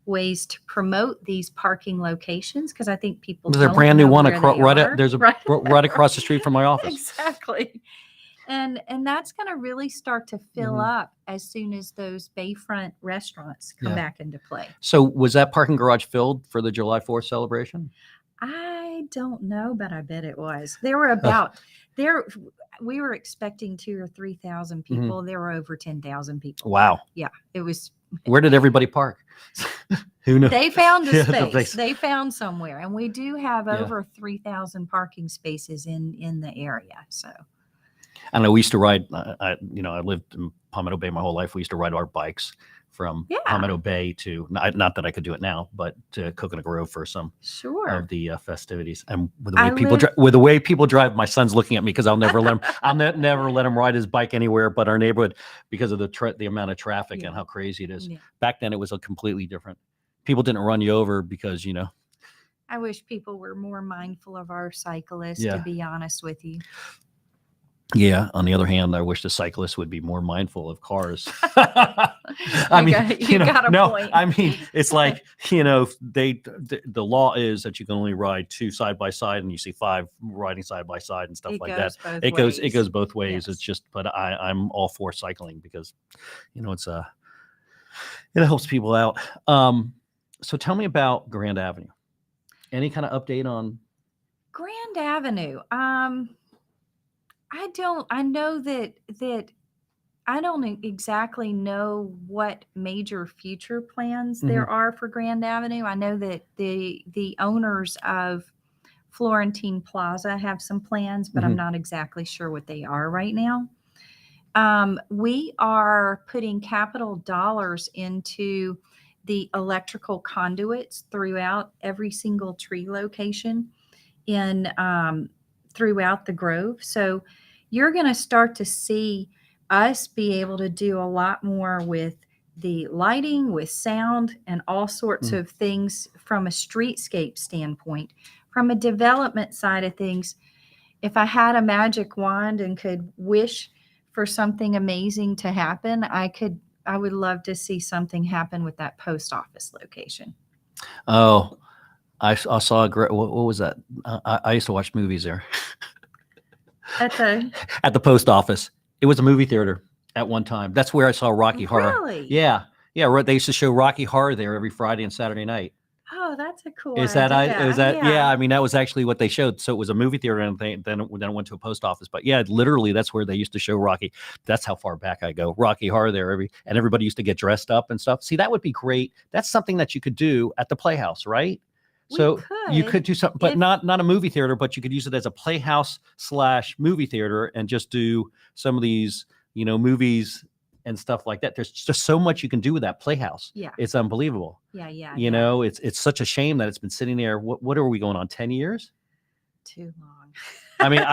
ways to promote these parking locations, because I think people there's a brand new one right across the street from my office. Exactly. And that's going to really start to fill up as soon as those bayfront restaurants come back into play. So was that parking garage filled for the July 4th celebration? I don't know, but I bet it was. There were we were expecting 2,000 or 3,000 people. There were over 10,000 people. Wow. Yeah, it was. Where did everybody park? Who knows? They found a space. They found somewhere, and we do have over 3,000 parking spaces in the area. So. I know we used to ride. I lived in Palmetto Bay my whole life. We used to ride our bikes from Palmetto Bay to not that I could do it now, but to Coconut Grove for some of the festivities. And with the way people drive, my son's looking at me because I'll never let him ride his bike anywhere but our neighborhood because of the amount of traffic and how crazy it is. Back then, it was a completely different. People didn't run you over because I wish people were more mindful of our cyclists, to Yeah. be honest with you. Yeah. On the other hand, I wish the cyclists would be more mindful of cars. I mean, You got a no, point. I mean, it's like, the law is that you can only ride 2 side by side, and you see 5 riding side by side and stuff It like that. goes both It ways. goes both ways. Yes. It's just, but I'm all for cycling because, it's it helps people out. So tell me about Grand Avenue. Any kind of update on? Grand Avenue. I know that I don't exactly know what major future plans there are for Grand Avenue. I know that the owners of Florentine Plaza have some plans, but I'm not exactly sure what they are right now. We are putting capital dollars into the electrical conduits throughout every single tree location in throughout the Grove. So you're going to start to see us be able to do a lot more with the lighting, with sound, and all sorts of things from a streetscape standpoint. From a development side of things, if I had a magic wand and could wish for something amazing to happen, I would love to see something happen with that post office location. Oh, I saw a great, what was that? I used to watch movies there At the at the post office. It was a movie theater at one time. That's where I saw Rocky Horror. Really? Yeah. Yeah. Right. They used to show Rocky Horror there every Friday and Saturday night. Oh, that's a cool Is that, idea. yeah. I mean, that was actually what they showed. So it was a movie theater, and then it went to a post office. But yeah, literally, that's where they used to show Rocky. That's how far back I go. Rocky Horror there and everybody used to get dressed up and stuff. See, that would be great. That's something that you could do at the Playhouse, right? So you could do something, but not a movie theater, but you could use it as a playhouse / movie theater and just do some of these, movies and stuff like that. There's just so much you can do with that Playhouse. Yeah. It's unbelievable. Yeah. It's such a shame that it's been sitting there. What are we going on, 10 years? Too long. I mean,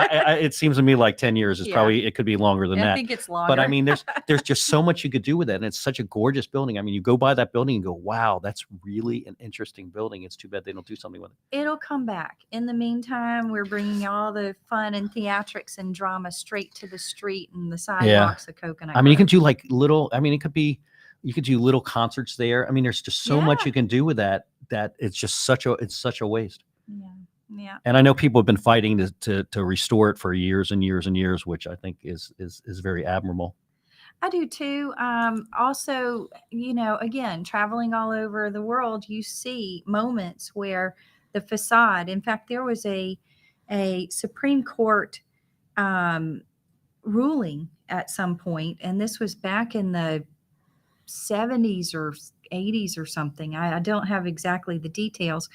it seems to me like 10 years is probably, it could be longer than that. I think it's longer. But I mean, there's just so much you could do with it. And it's such a gorgeous building. I mean, you go by that building and go, wow, that's really an interesting building. It's too bad they don't do something with it. It'll come back. In the meantime, we're bringing all the fun and theatrics and drama straight to the street and the sidewalks of Coconut. I mean, you can do like little, I mean, you could do little concerts there. I mean, there's just so much you can do with that it's just such a waste. Yeah. Yeah. And I know people have been fighting to restore it for years and years and years, which I think is very admirable. I do too. Also, again, traveling all over the world, you see moments where the facade, in fact, there was a Supreme Court ruling at some point, and this was back in the 70s or 80s or something. I don't have exactly the details.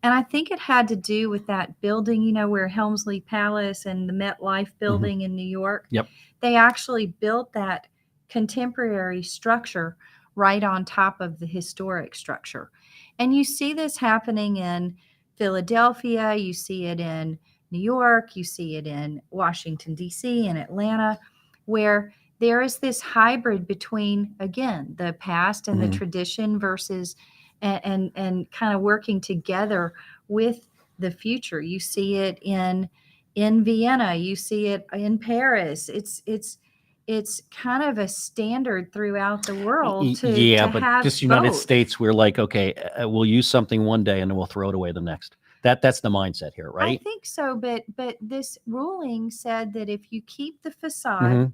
And I think it had to do with that building, where Helmsley Palace and the MetLife building in New York. Yep. They actually built that contemporary structure right on top of the historic structure. And you see this happening in Philadelphia, you see it in New York, you see it in Washington, D.C., and Atlanta, where there is this hybrid between, again, the past and the tradition versus and kind of working together with the future. You see it in Vienna, you see it in Paris. It's kind of a standard throughout the world to but have this United both. States, we're like, okay, we'll use something one day and then we'll throw it away the next. That's the mindset here, right? I think so, but this ruling said that if you keep the facade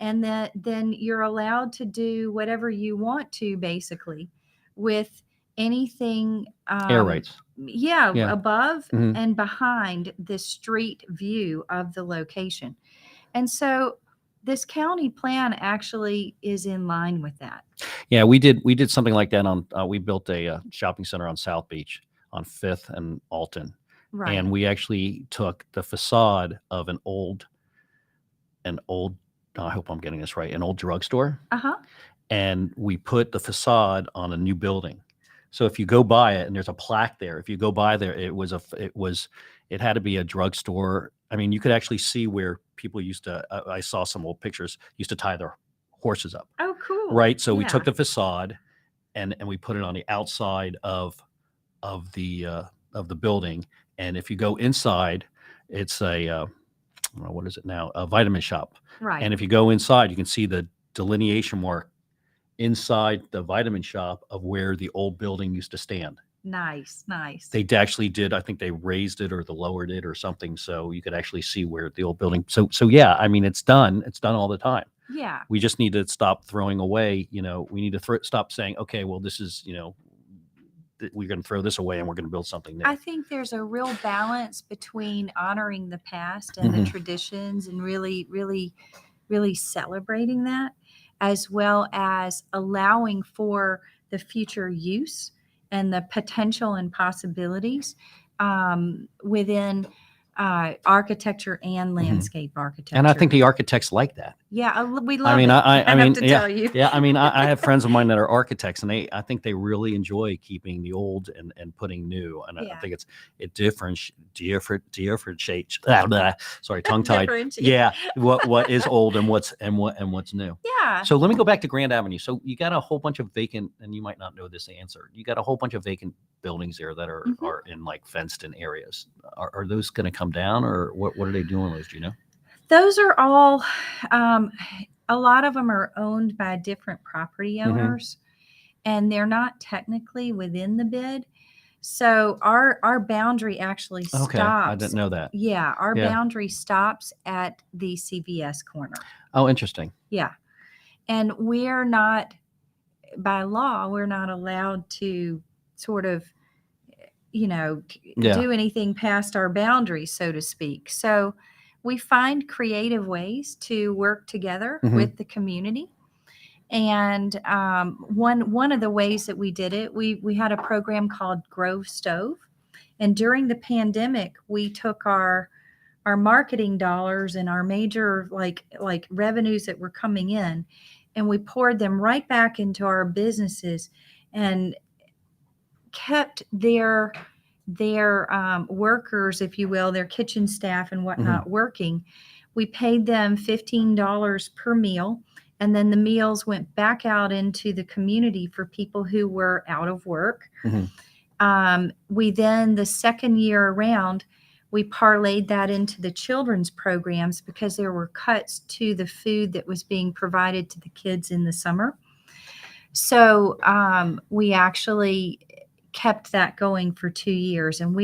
and then you're allowed to do whatever you want to, basically, with anything Air rights. Above and behind the street view of the location. And so this county plan actually is in line with that. Yeah, we did something like that on we built a shopping center on South Beach on 5th and Alton. Right. And we actually took the facade of an old I hope I'm getting this right, an old drugstore. And we put the facade on a new building. So if you go by it and there's a plaque there, if you go by there, it had to be a drugstore. I mean, you could actually see where people used to, I saw some old pictures, used to tie their horses up. Oh, cool. Right. So we took the facade and we put it on the outside of the of the building. And if you go inside, it's what is it now? A vitamin shop. Right. And if you go inside, you can see the delineation mark inside the vitamin shop of where the old building used to stand. Nice. They actually did. I think they raised it or lowered it or something, so you could actually see where the old building. So yeah, I mean, it's done. It's done all the time. Yeah. We just need to stop throwing away. We need to stop saying, okay, well, this is we're going to throw this away and we're going to build something new. I think there's a real balance between honoring the past and the traditions and really, really, really celebrating that, as well as allowing for the future use and the potential and possibilities within architecture and landscape architecture. And I think the architects like that. Yeah, we love I mean, it. I mean, have to tell you. yeah. I mean, I have friends of mine that are architects, and I think they really enjoy keeping the old and putting new. And I think it differentiates. Sorry, tongue tied. Yeah, what is old and what's new. Yeah. So let me go back to Grand Avenue. So you got a whole bunch of vacant, and you might not know this answer. You got a whole bunch of vacant buildings there that are in like fenced in areas. Are those going to come down, or what are they doing with those? Do you know? Those are all, a lot of them are owned by different property owners, and they're not technically within the bid. So our boundary actually stops. Okay, I didn't know that. Yeah, our boundary stops at the CVS corner. Oh, interesting. Yeah. And we're not, by law, we're not allowed to sort of, do anything past our boundaries, so to speak. So we find creative ways to work together with the community. And one of the ways that we did it, we had a program called Grove Stove. And during the pandemic, we took our marketing dollars and our major like revenues that were coming in, and we poured them right back into our businesses and kept their workers, if you will, their kitchen staff and whatnot working. We paid them $15 per meal, and then the meals went back out into the community for people who were out of work. We then, the second year around, we parlayed that into the children's programs because there were cuts to the food that was being provided to the kids in the summer. So we actually kept that going for 2 years, and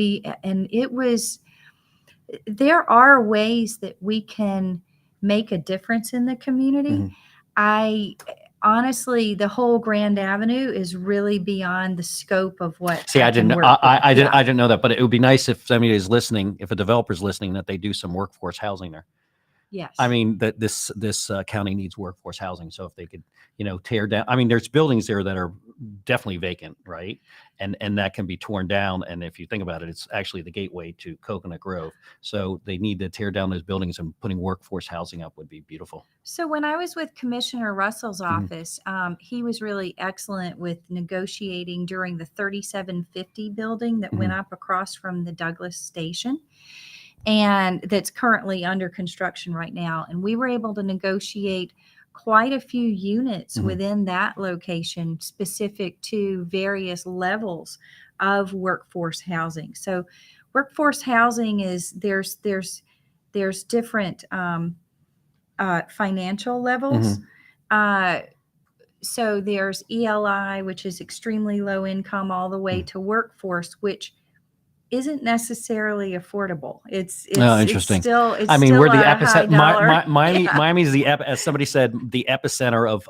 there are ways that we can make a difference in the community. I honestly, the whole Grand Avenue is really beyond the scope of what. See, I didn't know that, but it would be nice if somebody is listening, if a developer's listening, that they do some workforce housing there. Yes. I mean, that this county needs workforce housing. So if they could, tear down, I mean, there's buildings there that are definitely vacant, right? And that can be torn down. And if you think about it, it's actually the gateway to Coconut Grove. So they need to tear down those buildings, and putting workforce housing up would be beautiful. So when I was with Commissioner Russell's office, he was really excellent with negotiating during the 3750 building that went up across from the Douglas station, and that's currently under construction right now. And we were able to negotiate quite a few units within that location specific to various levels of workforce housing. So workforce housing is there's different financial levels. So there's ELI, which is extremely low income, all the way to workforce, which isn't necessarily affordable. It's interesting. It's still, I mean, we're the epicenter. Miami is as somebody said, the epicenter of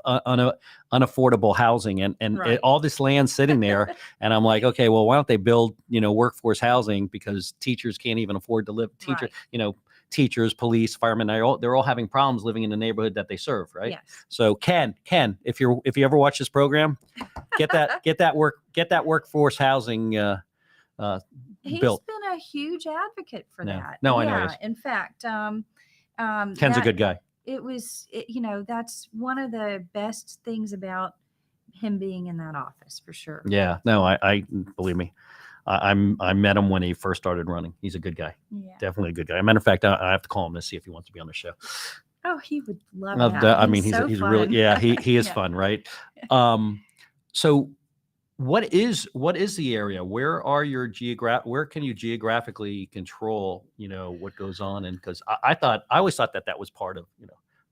unaffordable housing, and all this land sitting there. And I'm like, okay, well, why don't they build, workforce housing, because teachers can't even afford to live. Teachers, police, firemen, they're all having problems living in the neighborhood that they serve, right? Yes. So Ken, if you ever watch this program, get that workforce housing He's built. been a huge advocate for that. No, I know. In fact, Ken's a good guy. That's one of the best things about him being in that office, for sure. Yeah, no, I believe me. I met him when he first started running. He's a good guy. Yeah. Definitely a good guy. As a matter of fact, I have to call him to see if he wants to be on the show. Oh, he would love that. I mean, he's so he's fun. really, he is fun, right? So what is the area? Where are your where can you geographically control, what goes on? And because I always thought that was part of,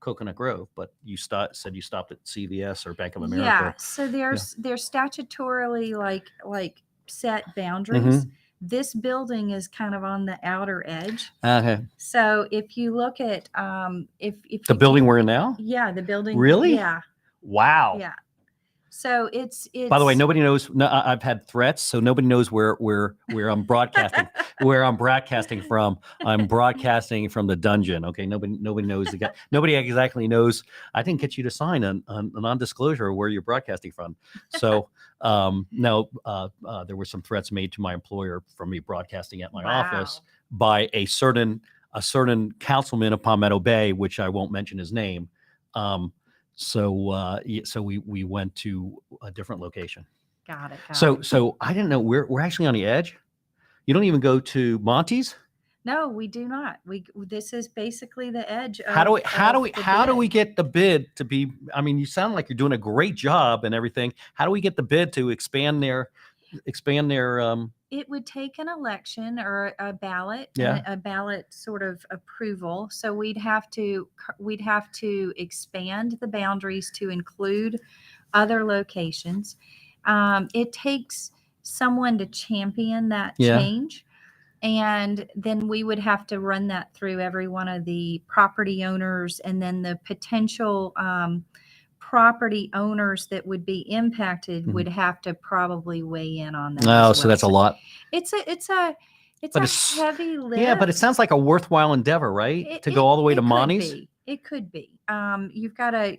Coconut Grove, but you said you stopped at CVS or Bank of America. Yeah, so there's statutorily like set hmm boundaries. This building is kind of on the outer edge. Okay. So if you look at if The you building we're in now? yeah, the building. Really? Yeah, Wow. yeah. So it's By the way, nobody knows. No, I've had threats, so nobody knows where I'm broadcasting. Where I'm broadcasting from. I'm broadcasting from the dungeon. Okay, nobody knows the guy. Nobody exactly knows. I didn't get you to sign a non-disclosure where you're broadcasting from. So no, there were some threats made to my employer from me broadcasting at my office by a certain councilman of Palmetto Bay, which I won't mention his name. So we went to a different location. Got it. So I didn't know we're actually on the edge. You don't even go to Monty's. No, we do not. This is basically the edge. How do we get the bid to be? I mean, you sound like you're doing a great job and everything. How do we get the bid to expand their? It would take an election or a ballot, Yeah. a ballot sort of approval. So we'd have to expand the boundaries to include other locations. It takes someone to champion that change. And then we would have to run that through every one of the property owners, and then the potential property owners that would be impacted would have to probably weigh in on that. Oh, so that's a lot. It's a heavy lift. Yeah, but it sounds like a worthwhile endeavor, right? To go all the way to Monty's. It could be. You've got to.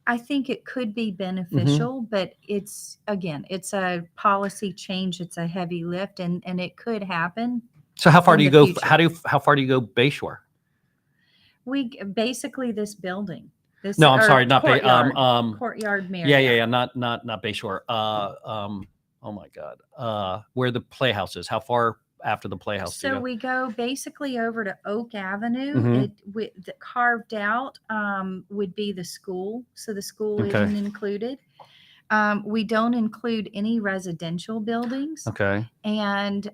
I think it could be beneficial, but it's a policy change. It's a heavy lift, and it could happen. So how far do you go? How far do you go Bayshore? We basically this building. No, I'm sorry, not Courtyard. Courtyard Marriott. Yeah, not Bayshore. Oh my God. Where the Playhouse is? How far after the Playhouse? So we go basically over to Oak Avenue. Carved out would be the school. So the school isn't included. We don't include any residential buildings. Okay. And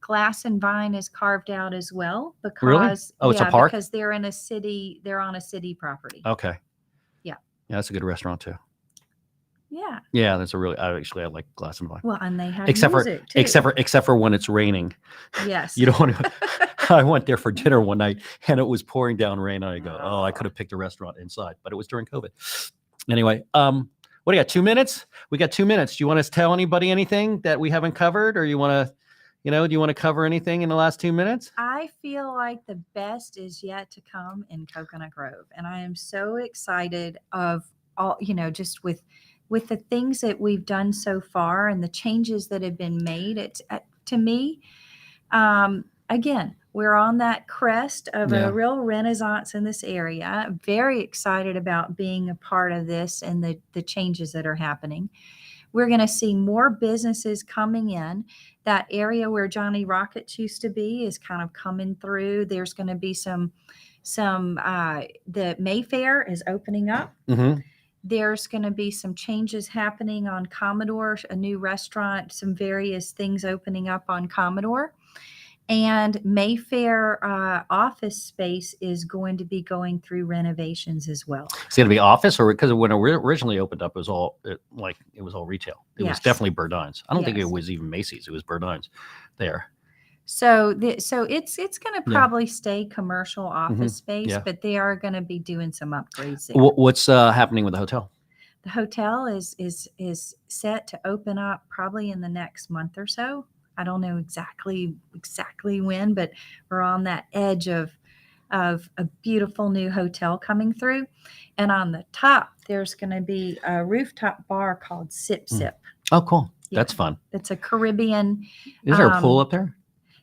Glass and Vine is carved out as well because really? Oh, it's a park? Because they're in a city. They're on a city property. Okay. Yeah. Yeah, that's a good restaurant too. Yeah. Yeah, that's I like Glass and Vine. Well, and they have music too. Except for when it's raining. Yes. You don't want to. I went there for dinner one night and it was pouring down rain. And I go, oh, I could have picked a restaurant inside, but it was during COVID. Anyway, what do you got? 2 minutes? We got 2 minutes. Do you want to tell anybody anything that we haven't covered, or you want to, do you want to cover anything in the last 2 minutes? I feel like the best is yet to come in Coconut Grove, and I am so excited of all, just with the things that we've done so far and the changes that have been made. It's to me, again, we're on that crest of a real renaissance in this area. I'm very excited about being a part of this and the changes that are happening. We're going to see more businesses coming in. That area where Johnny Rockets used to be is kind of coming through. There's going to be the Mayfair is opening up. Mm-hmm. There's going to be some changes happening on Commodore, a new restaurant, some various things opening up on Commodore. And Mayfair office space is going to be going through renovations as well. It's going to be office, or because when it originally opened up, it was all retail. It was definitely Burdines. I don't think it was even Macy's. It was Burdines there. So it's going to probably stay commercial office space, but they are going to be doing some upgrades there. What's happening with the hotel? The hotel is set to open up probably in the next month or so. I don't know exactly when, but we're on that edge of a beautiful new hotel coming through. And on the top, there's going to be a rooftop bar called Sip Sip. Oh, cool. Yeah. That's fun. It's a Caribbean. Is there a pool up there?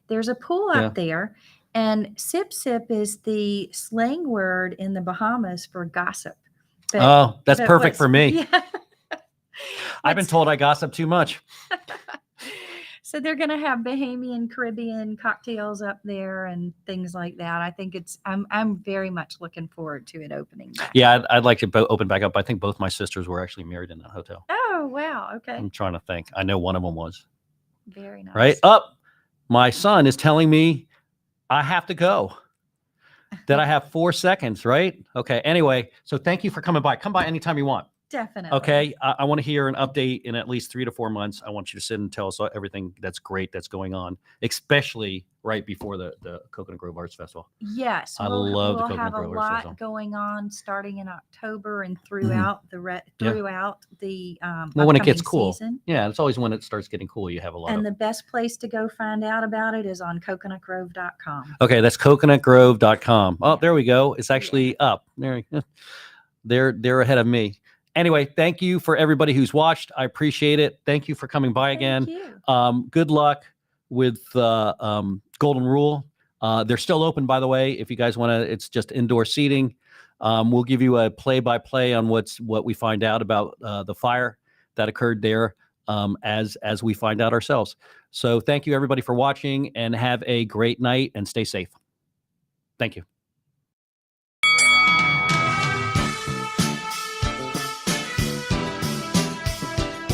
There's a pool up there. And Sip Sip is the slang word in the Bahamas for gossip. That's perfect for me. Yeah. I've been told I gossip too much. So they're going to have Bahamian Caribbean cocktails up there and things like that. I think I'm very much looking forward to it opening back. Yeah, I'd like to open back up. I think both my sisters were actually married in that hotel. Oh, Oh, wow. Okay. I'm trying to think. I know one of them was. Very nice. Right up. My son is telling me I have to go. That I have 4 seconds, right? Okay. Anyway, so thank you for coming by. Come by anytime you want. Definitely. Okay. I want to hear an update in at least 3 to 4 months. I want you to sit and tell us everything that's great that's going on, especially right before the Coconut Grove Arts Festival. Yes, I we'll love the we'll Coconut have a Grove Arts Festival. lot going on starting in October and Mm-hmm. throughout the Well, when it gets upcoming cool. season. Yeah, it's always when it starts getting cool. You have a lot And of. the best place to go find out about it is on coconutgrove.com. Okay, that's coconutgrove.com. Oh, Yeah. there we go. It's actually up. They're ahead of me. Anyway, thank you for everybody who's watched. I appreciate it. Thank you for coming by again. Thank you. Good luck with Golden Rule. They're still open, by the way. If you guys want to, it's just indoor seating. We'll give you a play-by-play on what we find out about the fire that occurred there as we find out ourselves. So thank you, everybody, for watching, and have a great night and stay safe. Thank you.